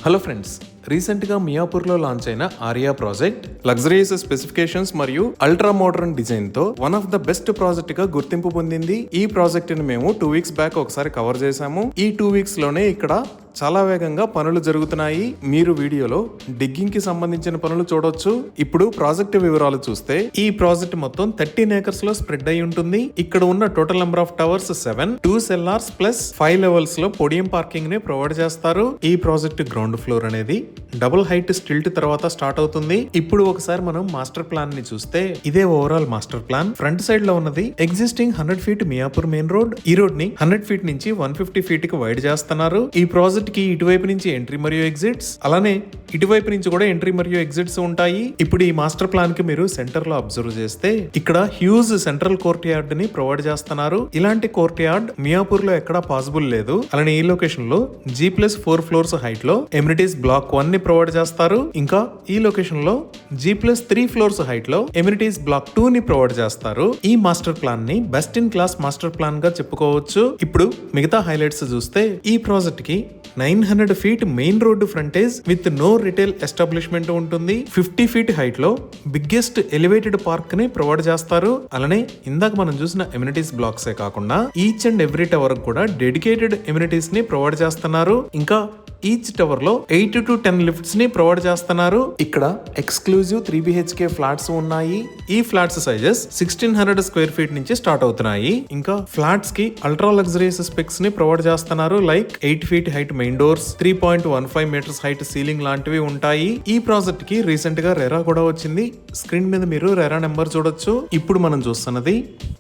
Hello friends, recent గా మియాపూర్ లో launch అయిన ఆర్యా ప్రాజెక్ట్ లగ్జరీస్ స్పెసిఫికేషన్స్ మరియు అల్ట్రా మోడర్న్ డిజైన్ తో one of the best project గా గుర్తింపు పొందింది. ఈ ప్రాజెక్ట్ ని మేము 2 వీక్స్ బ్యాక్ ఒకసారి కవర్ చేశాము. ఈ 2 వీక్స్ లోనే ఇక్కడ చాలా వేగంగా పనులు జరుగుతున్నాయి. మీరు వీడియోలో డిగ్గింగ్ కి సంబంధించిన పనులు చూడొచ్చు. ఇప్పుడు ప్రాజెక్ట్ వివరాలు చూస్తే ఈ ప్రాజెక్ట్ మొత్తం 13 ఏకర్స్ లో స్ప్రెడ్ అయి ఉంటుంది. ఇక్కడ ఉన్న total number of towers 7, 2 sellers plus 5 levels లో పోడియం పార్కింగ్ ని ప్రొవైడ్ చేస్తారు. ఈ ప్రాజెక్ట్ గ్రౌండ్ ఫ్లోర్ అనేది డబుల్ హైట్ స్టిల్ట్ తర్వాత స్టార్ట్ అవుతుంది. ఇప్పుడు ఒకసారి మనం మాస్టర్ ప్లాన్ ని చూస్తే ఇదే overall master plan. Front side లో ఉన్నది existing 100 feet Miyapur main road. ఈ రోడ్ ని 100 ఫీట్ నుంచి 150 ఫీట్ కి వైడ్ చేస్తున్నారు. ఈ ప్రాజెక్ట్ కి ఇటువైపు నుంచి ఎంట్రీ మరియు ఎగ్జిట్స్, అలానే ఇటువైపు నుంచి కూడా ఎంట్రీ మరియు ఎగ్జిట్స్ ఉంటాయి. ఇప్పుడు ఈ మాస్టర్ ప్లాన్ కి మీరు సెంటర్ లో అబ్జర్వ్ చేస్తే ఇక్కడ హ్యూజ్ సెంట్రల్ కోర్ట్ యార్డ్ ని ప్రొవైడ్ చేస్తున్నారు. ఇలాంటి కోర్ట్ యార్డ్ మియాపూర్ లో ఎక్కడా పాసిబుల్ లేదు. అలానే ఈ లొకేషన్ లో G+4 ఫ్లోర్స్ హైట్ లో ఎమ్యూనిటీస్ బ్లాక్ 1 ని ప్రొవైడ్ చేస్తారు. ఇంకా ఈ లొకేషన్ లో G+3 ఫ్లోర్స్ హైట్ లో ఎమ్యూనిటీస్ బ్లాక్ 2 ని ప్రొవైడ్ చేస్తారు. ఈ మాస్టర్ ప్లాన్ ని best in class master plan గా చెప్పుకోవచ్చు. ఇప్పుడు మిగతా హైలైట్స్ చూస్తే ఈ ప్రాజెక్ట్ కి 900 feet main road frontage with no retail establishment ఉంటుంది. 50 ఫీట్ హైట్ లో బిగ్గెస్ట్ ఎలివేటెడ్ పార్క్ ని ప్రొవైడ్ చేస్తారు. అలానే ఇందాక మనం చూసిన ఎమ్యూనిటీస్ బ్లాక్సే కాకుండా ఈచ్ అండ్ ఎవ్రీ టవర్ కూడా డెడికేటెడ్ ఎమ్యూనిటీస్ ని ప్రొవైడ్ చేస్తున్నారు. ఇంకా ఈచ్ టవర్ లో 8 to 10 లిఫ్ట్స్ ని ప్రొవైడ్ చేస్తున్నారు. ఇక్కడ ఎక్స్క్లూజివ్ 3 BHK ఫ్లాట్స్ ఉన్నాయి. ఈ ఫ్లాట్స్ సైజెస్ 1600 స్క్వేర్ ఫీట్ నుంచి స్టార్ట్ అవుతున్నాయి. ఇంకా ఫ్లాట్స్ కి అల్ట్రా లగ్జరీస్ స్పెక్స్ ని ప్రొవైడ్ చేస్తున్నారు. Like 8 feet height main doors, 3.15 metres height ceiling లాంటివి ఉంటాయి. ఈ ప్రాజెక్ట్ కి రీసెంట్ గా రెరా కూడా వచ్చింది. స్క్రీన్ మీద మీరు రెరా నెంబర్ చూడొచ్చు. ఇప్పుడు మనం చూస్తున్నది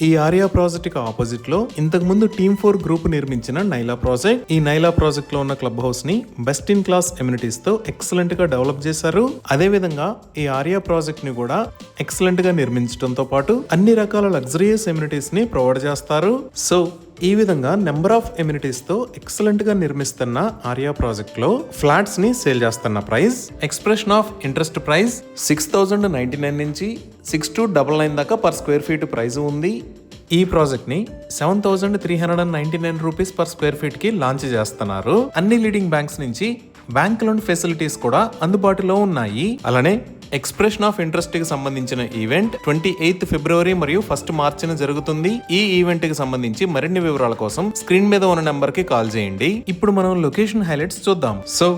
ఈ ఆర్యా ప్రాజెక్ట్ కి ఆపోజిట్ లో ఇంతకు ముందు టీమ్ 4 గ్రూప్ నిర్మించిన నైలా ప్రాజెక్ట్. ఈ నైలా ప్రాజెక్ట్ లో ఉన్న క్లబ్ హౌస్ ని బెస్ట్ ఇన్ క్లాస్ ఎమ్యూనిటీస్ తో ఎక్సలెంట్ గా డెవలప్ చేశారు. అదే విధంగా ఈ ఆర్యా ప్రాజెక్ట్ ని కూడా ఎక్సలెంట్ గా నిర్మించడంతో పాటు అన్ని రకాల లగ్జరియస్ ఎమ్యూనిటీస్ ని ప్రొవైడ్ చేస్తారు. సో ఈ విధంగా నెంబర్ ఆఫ్ ఎమ్యూనిటీస్ తో ఎక్సలెంట్ గా నిర్మిస్తున్న ఆర్యా ప్రాజెక్ట్ లో ఫ్లాట్స్ ని సేల్ చేస్తున్న price, expression of interest price 6099 నుంచి 6299 దాకా పర్ స్క్వేర్ ఫీట్ ప్రైస్ ఉంది. ఈ ప్రాజెక్ట్ ని 7399 రూపీస్ పర్ స్క్వేర్ ఫీట్ కి లాంచ్ చేస్తున్నారు. అన్ని లీడింగ్ బ్యాంక్స్ నుంచి బ్యాంక్ లోన్ ఫెసిలిటీస్ కూడా అందుబాటులో ఉన్నాయి. అలానే ఎక్స్ప్రెషన్ ఆఫ్ ఇంట్రెస్ట్ కి సంబంధించిన ఈవెంట్ 28 ఫిబ్రవరి మరియు 1 మార్చి జరుగుతుంది. ఈ ఈవెంట్ కి సంబంధించి మరిన్ని వివరాల కోసం స్క్రీన్ మీద ఉన్న నెంబర్ కి కాల్ చేయండి. ఇప్పుడు మనం లొకేషన్ హైలైట్స్ చూద్దాం. సో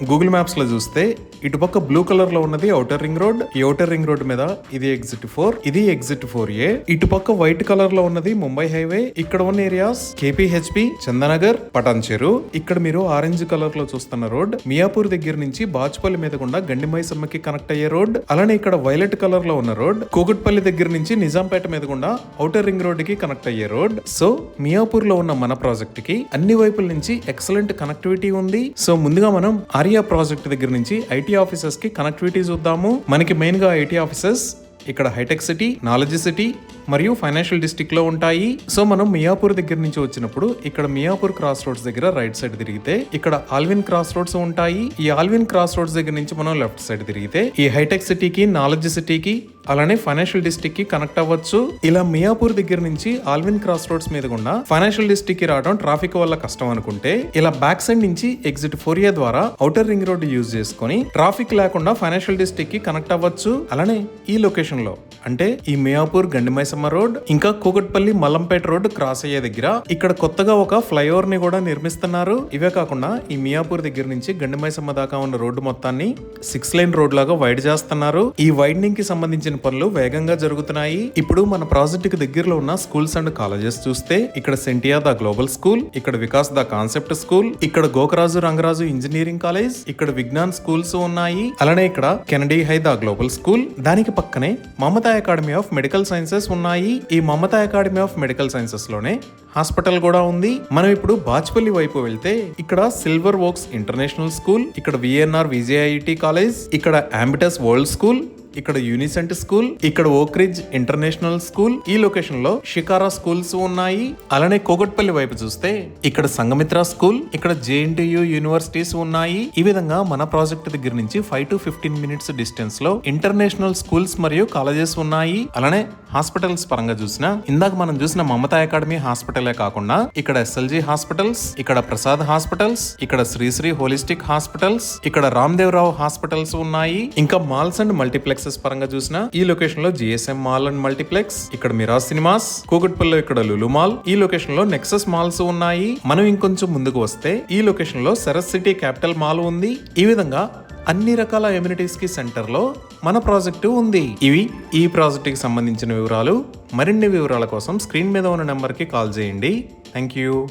గూగుల్ మ్యాప్స్ లో చూస్తే ఇటుపక్క బ్లూ కలర్ లో ఉన్నది ఔటర్ రింగ్ రోడ్. ఈ ఔటర్ రింగ్ రోడ్ మీద ఇది ఎగ్జిట్ 4, ఇది ఎగ్జిట్ 4A. ఇటుపక్క వైట్ కలర్ లో ఉన్నది ముంబై హైవే. ఇక్కడ ఉన్న ఏరియాస్ KPHP, చందనగర్, పటాన్ చెరు. ఇక్కడ మీరు ఆరెంజ్ కలర్ లో చూస్తున్న రోడ్ మియాపూర్ దగ్గర నుంచి బాచుపల్లి మీద గుండా గండిమైసమ్మకి కనెక్ట్ అయ్యే రోడ్. అలానే ఇక్కడ వైలెట్ కలర్ లో ఉన్న రోడ్ కూకట్పల్లి దగ్గర నుంచి నిజాంపేట మీద గుండా ఔటర్ రింగ్ రోడ్ కి కనెక్ట్ అయ్యే రోడ్. సో మియాపూర్ లో ఉన్న మన ప్రాజెక్ట్ కి అన్ని వైపుల నుంచి ఎక్సలెంట్ కనెక్టివిటీ ఉంది. సో ముందుగా మనం ఆర్యా ప్రాజెక్ట్ దగ్గర నుంచి ఐటీ ఆఫీసెస్ కి కనెక్టివిటీ చూద్దాము. మనకి మెయిన్ గా ఐటీ ఆఫీసెస్ ఇక్కడ హైటెక్ సిటీ, నాలెడ్జ్ సిటీ మరియు ఫైనాన్షియల్ డిస్ట్రిక్ట్ లో ఉంటాయి. సో మనం మియాపూర్ దగ్గర నుంచి వచ్చినప్పుడు ఇక్కడ మియాపూర్ క్రాస్ రోడ్స్ దగ్గర రైట్ సైడ్ తిరిగితే ఇక్కడ ఆల్విన్ క్రాస్ రోడ్స్ ఉంటాయి. ఈ ఆల్విన్ క్రాస్ రోడ్స్ దగ్గర నుంచి మనం లెఫ్ట్ సైడ్ తిరిగితే ఈ హైటెక్ సిటీకి, నాలెడ్జ్ సిటీకి, అలానే ఫైనాన్షియల్ డిస్ట్రిక్ట్ కి కనెక్ట్ అవ్వచ్చు. ఇలా మియాపూర్ దగ్గర నుంచి ఆల్విన్ క్రాస్ రోడ్స్ మీద గుండా ఫైనాన్షియల్ డిస్ట్రిక్ట్ కి రావడం ట్రాఫిక్ వల్ల కష్టం అనుకుంటే ఇలా బ్యాక్ సైడ్ నుంచి ఎగ్జిట్ 4A ద్వారా ఔటర్ రింగ్ రోడ్ యూజ్ చేసుకుని ట్రాఫిక్ లేకుండా ఫైనాన్షియల్ డిస్ట్రిక్ట్ కి కనెక్ట్ అవ్వచ్చు. అలానే ఈ లొకేషన్ లో అంటే ఈ మియాపూర్ గండిమైసమ్మ రోడ్ ఇంకా కూకట్పల్లి మల్లంపేట రోడ్ క్రాస్ అయ్యే దగ్గర ఇక్కడ కొత్తగా ఒక ఫ్లైఓవర్ ని కూడా నిర్మిస్తున్నారు. ఇవే కాకుండా ఈ మియాపూర్ దగ్గర నుంచి గండిమైసమ్మ దాకా ఉన్న రోడ్డు మొత్తాన్ని 6 లైన్ రోడ్ లాగా వైడ్ చేస్తున్నారు. ఈ వైడనింగ్ కి సంబంధించిన పనులు వేగంగా జరుగుతున్నాయి. ఇప్పుడు మన ప్రాజెక్ట్ కి దగ్గరలో ఉన్న స్కూల్స్ అండ్ కాలేజెస్ చూస్తే ఇక్కడ సెంటియా ద గ్లోబల్ స్కూల్, ఇక్కడ వికాస్ ద కాన్సెప్ట్ స్కూల్, ఇక్కడ గోకరాజు రంగరాజు ఇంజనీరింగ్ కాలేజ్, ఇక్కడ విజ్ఞాన్ స్కూల్స్ ఉన్నాయి. అలానే ఇక్కడ Kennedy high the global school, దానికి పక్కనే Mamata academy of medical sciences ఉన్నాయి. ఈ Mamata academy of medical sciences లోనే హాస్పిటల్ కూడా ఉంది. మనం ఇప్పుడు బాచుపల్లి వైపు వెళ్తే ఇక్కడ సిల్వర్ వోక్స్ ఇంటర్నేషనల్ స్కూల్, ఇక్కడ VNR VJIT కాలేజ్, ఇక్కడ అంబిటస్ వరల్డ్ స్కూల్, ఇక్కడ యూనిసెంట్ స్కూల్, ఇక్కడ ఓక్రిడ్జ్ ఇంటర్నేషనల్ స్కూల్, ఈ లొకేషన్ లో షికారా స్కూల్స్ ఉన్నాయి. అలానే కోగట్పల్లి వైపు చూస్తే ఇక్కడ సంగమిత్ర స్కూల్, ఇక్కడ JNTU యూనివర్సిటీస్ ఉన్నాయి. ఈ విధంగా మన ప్రాజెక్ట్ దగ్గర నుంచి 5 to 15 minutes డిస్టెన్స్ లో ఇంటర్నేషనల్ స్కూల్స్ మరియు కాలేజెస్ ఉన్నాయి. అలానే హాస్పిటల్స్ పరంగా చూసినా ఇందాక మనం చూసిన మమతా అకాడమీ హాస్పిటలే కాకుండా ఇక్కడ SLG హాస్పిటల్స్, ఇక్కడ ప్రసాద్ హాస్పిటల్స్, ఇక్కడ శ్రీశ్రీ హోలిస్టిక్ హాస్పిటల్స్, ఇక్కడ రామ్దేవరావు హాస్పిటల్స్ ఉన్నాయి. ఇంకా మాల్స్ అండ్ మల్టీప్లెక్సెస్ పరంగా చూసిన ఈ లొకేషన్ లో GSM మాల్ అండ్ మల్టీప్లెక్స్, ఇక్కడ మిరాజ్ సినిమాస్, కూకట్పల్లిలో ఇక్కడ లులు మాల్, ఈ లొకేషన్ లో నెక్సస్ మాల్స్ ఉన్నాయి. మనం ఇంకొంచెం ముందుకు వస్తే ఈ లొకేషన్ లో సరస్ సిటీ క్యాపిటల్ మాల్ ఉంది. ఈ విధంగా అన్ని రకాల ఎమ్యూనిటీస్ కి సెంటర్ లో మన ప్రాజెక్టు ఉంది. ఇవి ఈ ప్రాజెక్ట్ కి సంబంధించిన వివరాలు. మరిన్ని వివరాల కోసం స్క్రీన్ మీద ఉన్న నెంబర్ కి కాల్ చేయండి. Thank you.